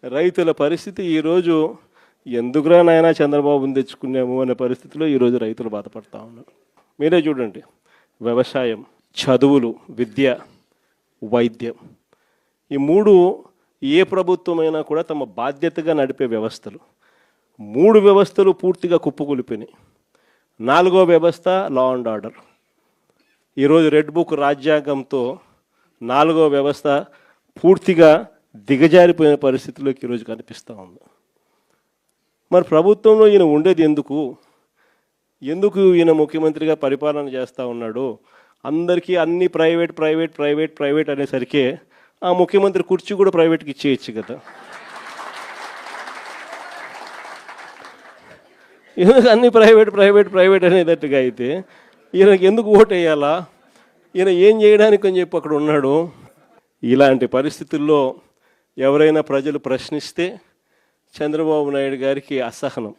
రైతుల పరిస్థితి ఈరోజు ఎందుకురా నాయనా చంద్రబాబుని తెచ్చుకున్నాము అనే పరిస్థితిలో ఈరోజు రైతులు బాధపడతా ఉన్నారు. మీరే చూడండి, వ్యవసాయం, చదువులు, విద్య, వైద్యం, ఈ మూడు ఏ ప్రభుత్వమైనా కూడా తమ బాధ్యతగా నడిపే వ్యవస్థలు. మూడు వ్యవస్థలు పూర్తిగా కుప్పకూలిపోయినాయి. నాలుగో వ్యవస్థ లా అండ్ ఆర్డర్. ఈరోజు రెడ్ బుక్ రాజ్యాంగంతో నాలుగో వ్యవస్థ పూర్తిగా దిగజారిపోయిన పరిస్థితుల్లోకి ఈరోజు కనిపిస్తూ ఉంది. మరి ప్రభుత్వంలో ఈయన ఉండేది ఎందుకు ఈయన ముఖ్యమంత్రిగా పరిపాలన చేస్తూ ఉన్నాడు? అందరికీ అన్ని ప్రైవేట్ ప్రైవేట్ ప్రైవేట్ ప్రైవేట్ అనేసరికి ఆ ముఖ్యమంత్రి కుర్చీ కూడా ప్రైవేట్కి ఇచ్చేయచ్చు కదా. ఎందుకు అన్ని ప్రైవేట్ ప్రైవేట్ ప్రైవేట్ అనేటట్టుగా అయితే ఈయనకి ఎందుకు ఓటు వేయాలా? ఈయన ఏం చేయడానికి అని చెప్పి అక్కడ ఉన్నాడు. ఇలాంటి పరిస్థితుల్లో ఎవరైనా ప్రజలు ప్రశ్నిస్తే చంద్రబాబు నాయుడు గారికి అసహనం.